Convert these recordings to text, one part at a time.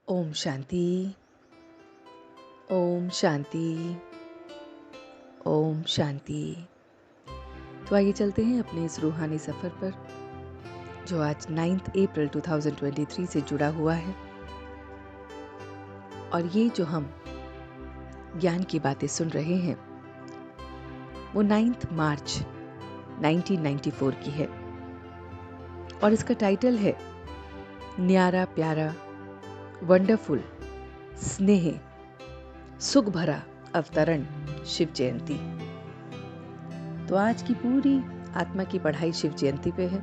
ओम शांति। ओम शांति। ओम शांति। तो आइए चलते हैं अपने इस रूहानी सफ़र पर जो आज 9 अप्रैल 2023 से जुड़ा हुआ है। और ये जो हम ज्ञान की बातें सुन रहे हैं वो 9 मार्च 1994 की है और इसका टाइटल है न्यारा प्यारा वंडरफुल स्नेह सुख भरा अवतरण शिव जयंती। तो आज की पूरी आत्मा की पढ़ाई शिव जयंती पे है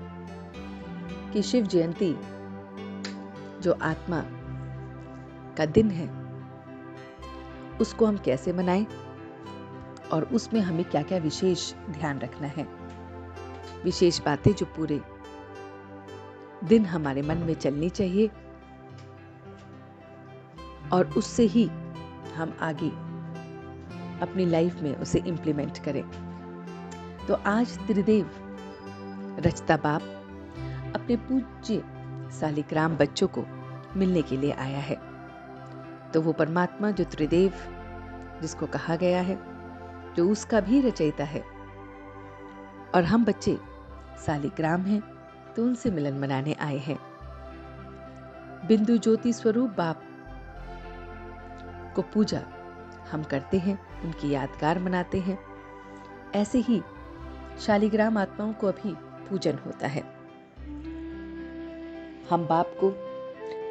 कि शिव जयंती जो आत्मा का दिन है उसको हम कैसे मनाएं और उसमें हमें क्या क्या विशेष ध्यान रखना है, विशेष बातें जो पूरे दिन हमारे मन में चलनी चाहिए और उससे ही हम आगे अपनी लाइफ में उसे इम्प्लीमेंट करें। तो आज त्रिदेव रचता बाप अपने पूज्य सालिग्राम बच्चों को मिलने के लिए आया है। तो वो परमात्मा जो त्रिदेव जिसको कहा गया है, जो उसका भी रचयिता है और हम बच्चे सालिग्राम हैं, तो उनसे मिलन मनाने आए हैं। बिंदु ज्योति स्वरूप बाप को पूजा हम करते हैं, उनकी यादगार मनाते हैं। ऐसे ही शालिग्राम आत्माओं को अभी पूजन होता है। हम बाप को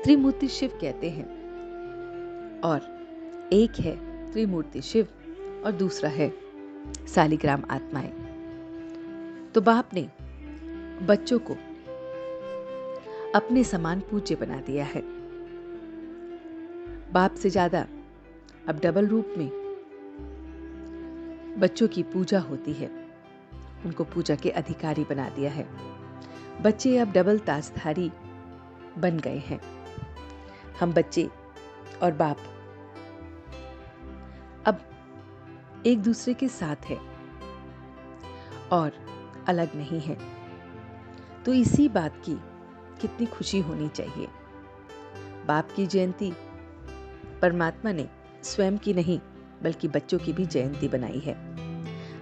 त्रिमूर्ति शिव कहते हैं और एक है त्रिमूर्ति शिव और दूसरा है सालिग्राम आत्माएं। तो बाप ने बच्चों को अपने समान पूज्य बना दिया है। बाप से ज्यादा अब डबल रूप में बच्चों की पूजा होती है, उनको पूजा के अधिकारी बना दिया है। बच्चे अब डबल ताजधारी बन गए हैं। हम बच्चे और बाप अब एक दूसरे के साथ है और अलग नहीं है। तो इसी बात की कितनी खुशी होनी चाहिए। बाप की जयंती परमात्मा ने स्वयं की नहीं बल्कि बच्चों की भी जयंती बनाई है।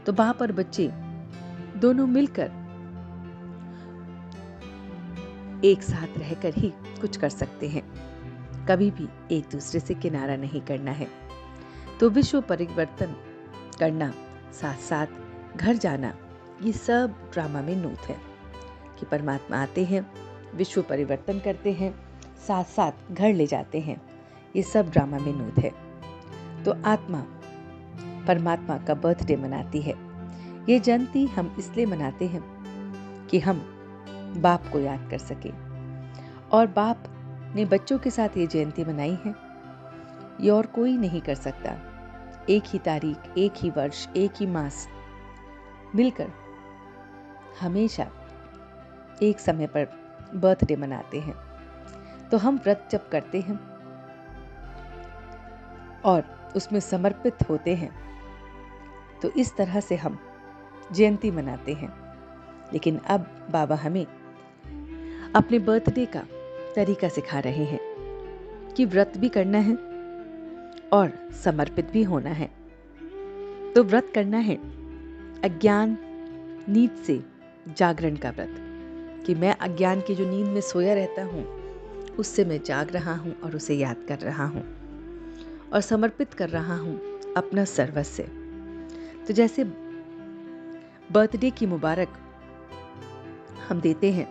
तो बाप और बच्चे दोनों मिलकर एक साथ रहकर ही कुछ कर सकते हैं, कभी भी एक दूसरे से किनारा नहीं करना है। तो विश्व परिवर्तन करना, साथ साथ घर जाना, ये सब ड्रामा में नूत है कि परमात्मा आते हैं, विश्व परिवर्तन करते हैं, साथ साथ घर ले जाते हैं। ये सब ड्रामा में नूत है। तो आत्मा परमात्मा का बर्थडे मनाती है। ये जयंती हम इसलिए मनाते हैं कि हम बाप को याद कर सके। और बाप ने बच्चों के साथ ये जयंती मनाई है, ये और कोई नहीं कर सकता। एक ही तारीख, एक ही वर्ष, एक ही मास मिलकर हमेशा एक समय पर बर्थडे मनाते हैं। तो हम व्रत जब करते हैं और उसमें समर्पित होते हैं तो इस तरह से हम जयंती मनाते हैं। लेकिन अब बाबा हमें अपने बर्थडे का तरीका सिखा रहे हैं कि व्रत भी करना है और समर्पित भी होना है। तो व्रत करना है अज्ञान नींद से जागरण का व्रत, कि मैं अज्ञान की जो नींद में सोया रहता हूँ उससे मैं जाग रहा हूँ और उसे याद कर रहा हूँ और समर्पित कर रहा हूँ अपना सर्वस्व। तो जैसे बर्थडे की मुबारक हम देते हैं,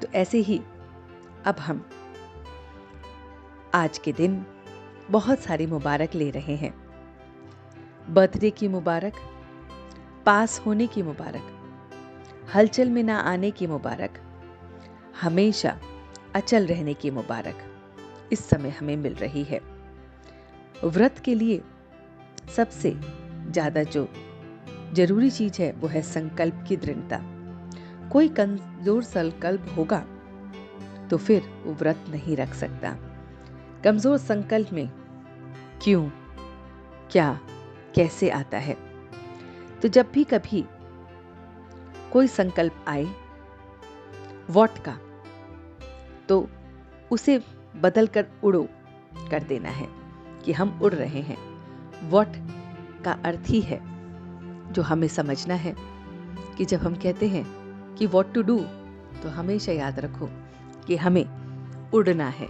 तो ऐसे ही अब हम आज के दिन बहुत सारी मुबारक ले रहे हैं। बर्थडे की मुबारक, पास होने की मुबारक, हलचल में ना आने की मुबारक, हमेशा अचल रहने की मुबारक इस समय हमें मिल रही है। व्रत के लिए सबसे ज्यादा जो जरूरी चीज है वो है संकल्प की दृढ़ता। कोई कमजोर संकल्प होगा तो फिर वो व्रत नहीं रख सकता। कमजोर संकल्प में क्यों, क्या, कैसे आता है। तो जब भी कभी कोई संकल्प आए व्हाट का, तो उसे बदल कर उड़ो कर देना है कि हम उड़ रहे हैं। व्हाट का अर्थ ही है जो हमें समझना है कि जब हम कहते हैं कि व्हाट टू डू, तो हमेशा याद रखो कि हमें उड़ना है।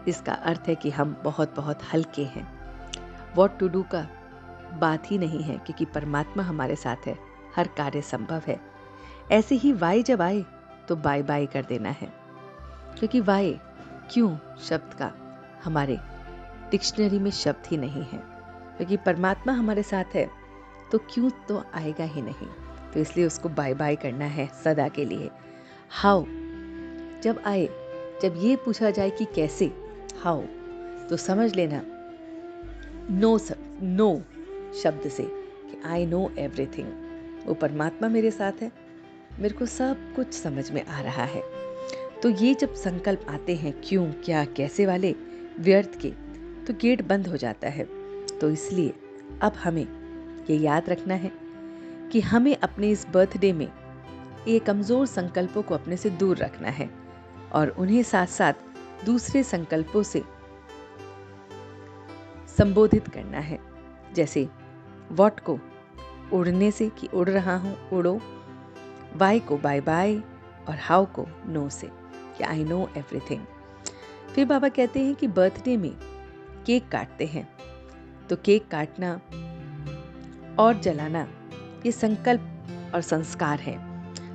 इसका अर्थ है कि हम बहुत बहुत हल्के हैं। व्हाट टू डू का बात ही नहीं है, क्योंकि परमात्मा हमारे साथ है, हर कार्य संभव है। ऐसे ही वाई जब आए तो बाय बाय कर देना है, क्योंकि वाई क्यों शब्द का हमारे डिक्शनरी में शब्द ही नहीं है। क्योंकि परमात्मा हमारे साथ है तो क्यों तो आएगा ही नहीं, तो इसलिए उसको बाय बाय करना है सदा के लिए। हाउ जब आए, जब ये पूछा जाए कि कैसे, हाउ, तो समझ लेना नो शब्द से कि आई नो एवरीथिंग। वो परमात्मा मेरे साथ है, मेरे को सब कुछ समझ में आ रहा है। तो ये जब संकल्प आते हैं क्यों, क्या, कैसे वाले व्यर्थ के, तो गेट बंद हो जाता है। तो इसलिए अब हमें ये याद रखना है कि हमें अपने इस बर्थडे में ये कमज़ोर संकल्पों को अपने से दूर रखना है और उन्हें साथ साथ दूसरे संकल्पों से संबोधित करना है। जैसे व्हाट को उड़ने से कि उड़ रहा हूँ, उड़ो। वाई को बाय बाय और हाउ को नो से कि आई नो एवरीथिंग। फिर बाबा कहते हैं कि बर्थडे में केक काटते हैं, तो केक काटना और जलाना ये संकल्प और संस्कार है।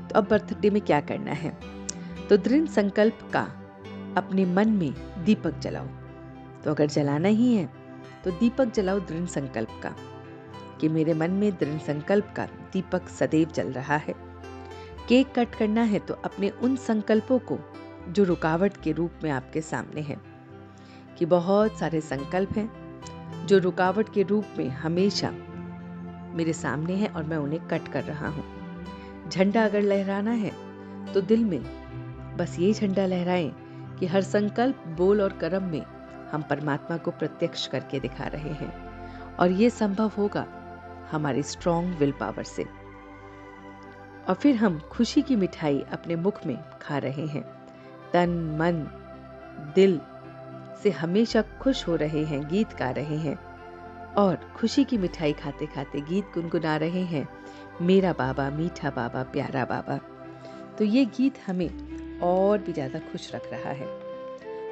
तो अब बर्थडे में क्या करना है, तो दृढ़ संकल्प का अपने मन में दीपक जलाओ। तो अगर जलाना ही है तो दीपक जलाओ दृढ़ संकल्प का, कि मेरे मन में दृढ़ संकल्प का दीपक सदैव जल रहा है। केक कट करना है तो अपने उन संकल्पों को जो रुकावट के रूप में आपके सामने है, कि बहुत सारे संकल्प हैं जो रुकावट के रूप में हमेशा मेरे सामने है और मैं उन्हें कट कर रहा हूँ। झंडा अगर लहराना है तो दिल में बस ये झंडा लहराएं कि हर संकल्प, बोल और कर्म में हम परमात्मा को प्रत्यक्ष करके दिखा रहे हैं, और ये संभव होगा हमारी स्ट्रॉन्ग विल पावर से। और फिर हम खुशी की मिठाई अपने मुख में खा रहे हैं, तन मन दिल से हमेशा खुश हो रहे हैं, गीत गा रहे हैं और खुशी की मिठाई खाते खाते गीत गुनगुना रहे हैं, मेरा बाबा मीठा बाबा प्यारा बाबा। तो ये गीत हमें और भी ज़्यादा खुश रख रहा है।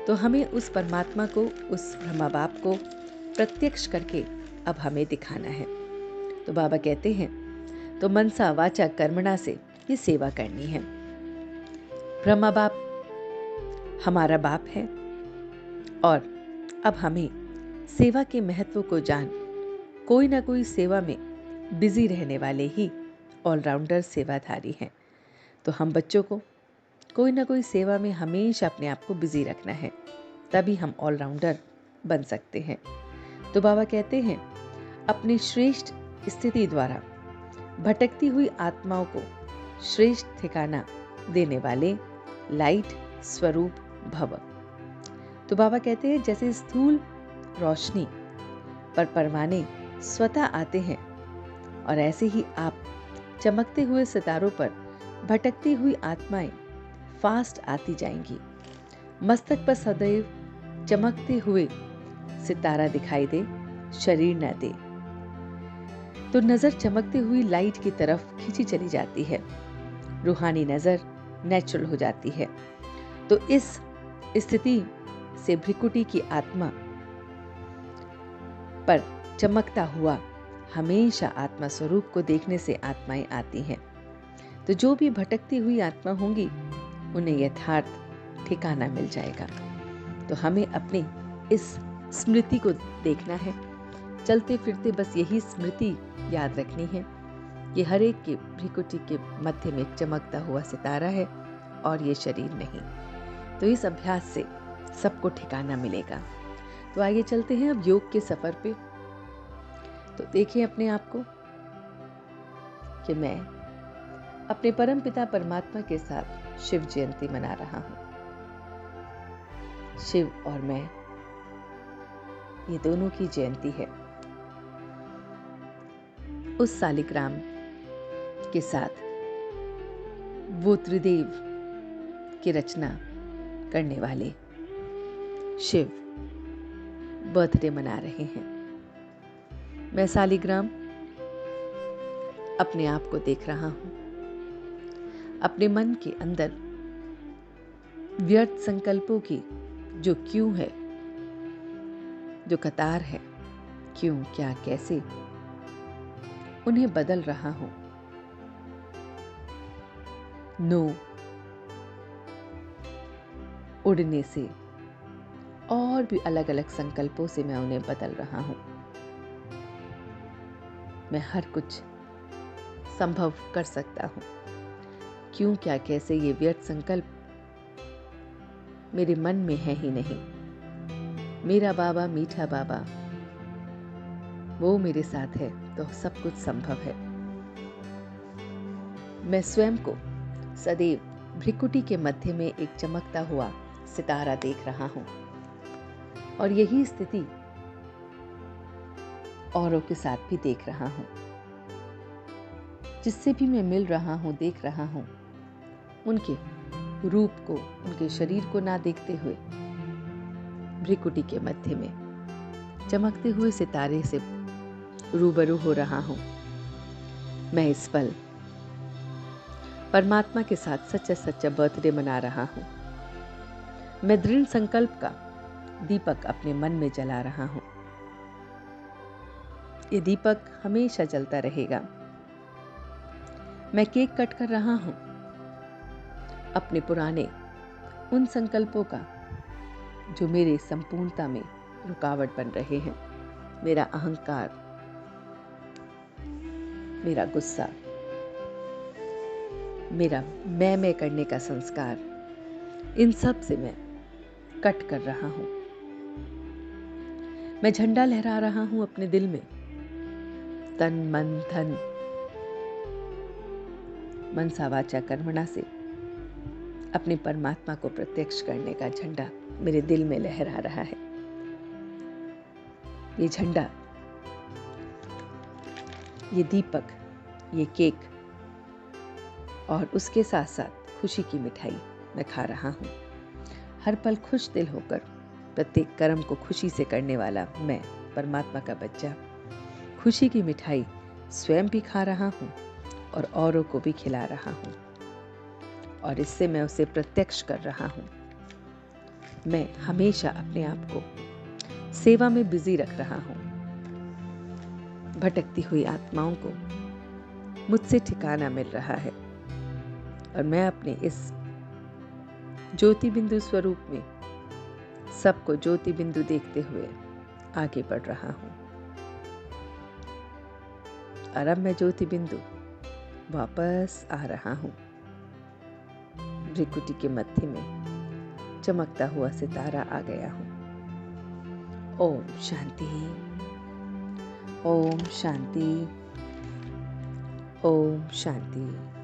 तो हमें उस परमात्मा को, उस ब्रह्मा बाप को प्रत्यक्ष करके अब हमें दिखाना है। तो बाबा कहते हैं तो मनसा वाचा कर्मणा से ये सेवा करनी है। ब्रह्मा बाप हमारा बाप है और अब हमें सेवा के महत्व को जान कोई ना कोई सेवा में बिजी रहने वाले ही ऑलराउंडर सेवाधारी हैं। तो हम बच्चों को कोई ना कोई सेवा में हमेशा अपने आप को बिजी रखना है, तभी हम ऑलराउंडर बन सकते हैं। तो बाबा कहते हैं अपनी श्रेष्ठ स्थिति द्वारा भटकती हुई आत्माओं को श्रेष्ठ ठिकाना देने वाले लाइट स्वरूप भव। तो बाबा कहते हैं जैसे स्थूल रोशनी पर परवाने स्वतः आते हैं, और ऐसे ही आप चमकते हुए सितारों पर भटकती हुई आत्माएं फास्ट आती जाएंगी। मस्तक पर सदैव चमकते हुए सितारा दिखाई दे, शरीर न दे, तो नजर चमकती हुई लाइट की तरफ खींची चली जाती है, रूहानी नजर नेचुरल हो जाती है। तो इस स्थिति से भ्रिकुटी की आत्मा पर चमकता हुआ हमेशा आत्मा स्वरूप को देखने से आत्माएं आती हैं। तो जो भी भटकती हुई आत्मा होंगी उन्हें यथार्थ ठिकाना मिल जाएगा। तो हमें अपनी इस स्मृति को देखना है, चलते फिरते बस यही स्मृति याद रखनी है कि हर एक के भ्रिकुटी के मध्य में एक चमकता हुआ सितारा है और ये शरीर नहीं। तो इस अभ्यास से सबको ठिकाना मिलेगा। तो आगे चलते हैं अब योग के सफर पे। तो देखिए अपने आप को कि मैं अपने परम पिता परमात्मा के साथ शिव जयंती मना रहा हूं। शिव और मैं, ये दोनों की जयंती है। उस सालिग्राम के साथ वो त्रिदेव की रचना करने वाले शिव बर्थडे मना रहे हैं। मैं सालिग्राम अपने आप को देख रहा हूं। अपने मन के अंदर व्यर्थ संकल्पों की जो क्यों है, जो कतार है, क्यों, क्या, कैसे, उन्हें बदल रहा हूं। नो उड़ने से और भी अलग अलग संकल्पों से मैं उन्हें बदल रहा हूं। मैं हर कुछ संभव कर सकता हूं। क्यों, क्या, कैसे, ये व्यर्थ संकल्प मेरे मन में है ही नहीं। मेरा बाबा, मीठा बाबा, वो मेरे साथ है तो सब कुछ संभव है। मैं स्वयं को सदैव भ्रिकुटी के मध्य में एक चमकता हुआ सितारा देख रहा हूं, और यही स्थिति औरों के साथ भी देख रहा हूं। जिससे भी मैं मिल रहा हूं, देख रहा हूं, उनके रूप को, उनके शरीर को ना देखते हुए भ्रिकुटी के मध्य में चमकते हुए सितारे से रूबरू हो रहा हूं। मैं इस पल परमात्मा के साथ सच्चा सच्चा बर्थडे मना रहा हूं। मैं दृढ़ संकल्प का दीपक अपने मन में जला रहा हूं। ये दीपक हमेशा जलता रहेगा। मैं केक कट कर रहा हूं अपने पुराने उन संकल्पों का जो मेरे संपूर्णता में रुकावट बन रहे हैं। मेरा अहंकार, मेरा गुस्सा, मेरा मैं करने का संस्कार, इन सब से मैं कट कर रहा हूं। मैं झंडा लहरा रहा हूं अपने दिल में। तन मन धन मनसा वाचा कर्मणा से अपने परमात्मा को प्रत्यक्ष करने का झंडा मेरे दिल में लहरा रहा है। ये झंडा, ये दीपक, ये केक और उसके साथ साथ खुशी की मिठाई मैं खा रहा हूं। हर पल खुश दिल होकर प्रत्येक कर्म को खुशी से करने वाला मैं, परमात्मा का बच्चा, खुशी की मिठाई स्वयं भी खा रहा हूं और औरों को भी खिला रहा हूं, और इससे मैं उसे प्रत्यक्ष कर रहा हूं। मैं हमेशा अपने आप को सेवा में बिजी रख रहा हूं। भटकती हुई आत्माओं को मुझसे ठिकाना मिल रहा है, और मैं अपने इस ज्योति बिंदु स्वरूप में सबको ज्योति बिंदु देखते हुए आगे बढ़ रहा हूं। और अब मैं ज्योति बिंदु वापस आ रहा हूं। भ्रिकुटी के मध्य में चमकता हुआ सितारा आ गया हूं। ओम शांति, ओम शांति, ओम शांति।